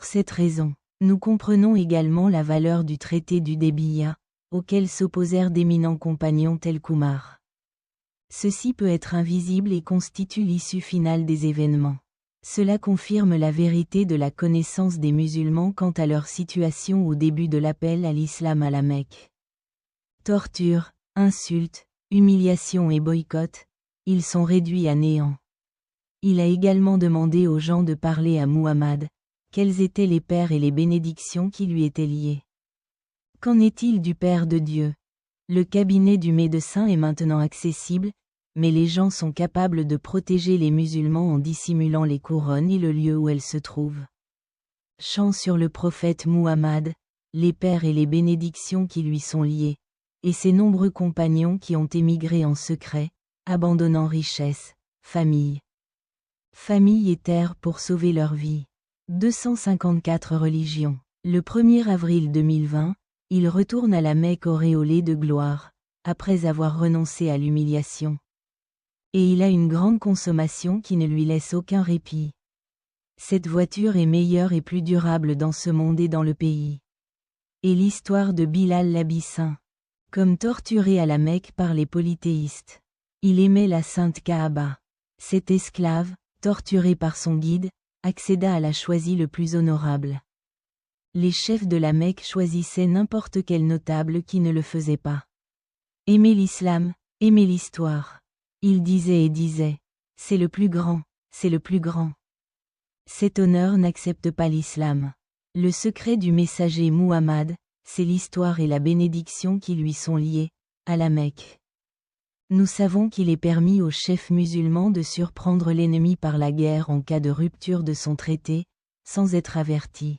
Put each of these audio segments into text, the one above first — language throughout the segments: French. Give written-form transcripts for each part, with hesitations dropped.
Pour cette raison, nous comprenons également la valeur du traité d'Hudaybiya, auquel s'opposèrent d'éminents compagnons tels qu'Oumar. Ceci peut être invisible et constitue l'issue finale des événements. Cela confirme la vérité de la connaissance des musulmans quant à leur situation au début de l'appel à l'islam à la Mecque. Torture, insultes, humiliation et boycott, ils sont réduits à néant. Il a également demandé aux gens de parler à Muhammad, quels étaient les pères et les bénédictions qui lui étaient liées. Qu'en est-il du Père de Dieu? Le cabinet du médecin est maintenant accessible, mais les gens sont capables de protéger les musulmans en dissimulant les couronnes et le lieu où elles se trouvent. Chant sur le prophète Muhammad, les pères et les bénédictions qui lui sont liées, et ses nombreux compagnons qui ont émigré en secret, abandonnant richesse, famille et terre pour sauver leur vie. 254 religions. Le 1er avril 2020, il retourne à la Mecque auréolé de gloire, après avoir renoncé à l'humiliation. Et il a une grande consommation qui ne lui laisse aucun répit. Cette voiture est meilleure et plus durable dans ce monde et dans le pays. Et l'histoire de Bilal l'Abyssin. Comme torturé à la Mecque par les polythéistes. Il aimait la sainte Kaaba. Cet esclave, torturé par son guide, accéda à la choisie le plus honorable. Les chefs de la Mecque choisissaient n'importe quel notable qui ne le faisait pas. Aimer l'islam, aimer l'histoire. Ils disaient et disaient, c'est le plus grand, c'est le plus grand. Cet honneur n'accepte pas l'islam. Le secret du messager Muhammad, c'est l'histoire et la bénédiction qui lui sont liées, à la Mecque. Nous savons qu'il est permis aux chefs musulmans de surprendre l'ennemi par la guerre en cas de rupture de son traité, sans être avertis.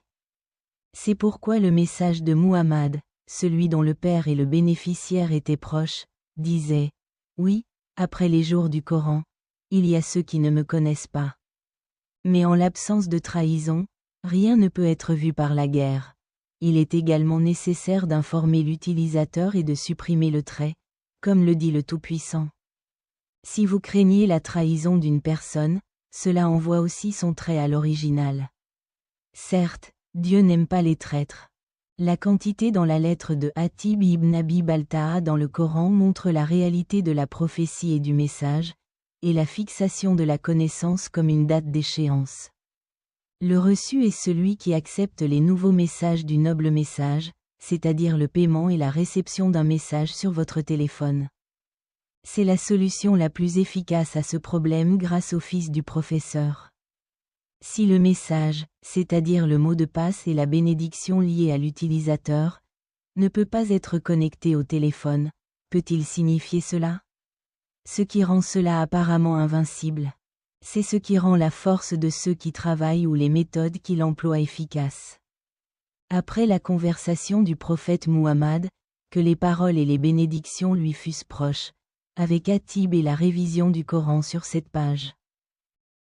C'est pourquoi le message de Muhammad, celui dont le père et le bénéficiaire étaient proches, disait « Oui, après les jours du Coran, il y a ceux qui ne me connaissent pas. Mais en l'absence de trahison, rien ne peut être vu par la guerre. Il est également nécessaire d'informer l'utilisateur et de supprimer le trait, comme le dit le Tout-Puissant. Si vous craignez la trahison d'une personne, cela envoie aussi son trait à l'original. Certes, Dieu n'aime pas les traîtres. La quantité dans la lettre de Hatib ibn Abi Balta'a dans le Coran montre la réalité de la prophétie et du message, et la fixation de la connaissance comme une date d'échéance. Le reçu est celui qui accepte les nouveaux messages du noble message, c'est-à-dire le paiement et la réception d'un message sur votre téléphone. C'est la solution la plus efficace à ce problème grâce au fils du professeur. Si le message, c'est-à-dire le mot de passe et la bénédiction liée à l'utilisateur, ne peut pas être connecté au téléphone, peut-il signifier cela? Ce qui rend cela apparemment invincible. C'est ce qui rend la force de ceux qui travaillent ou les méthodes qu'il emploie efficaces. Après la conversation du prophète Muhammad, que les paroles et les bénédictions lui fussent proches, avec Hatib et la révision du Coran sur cette page.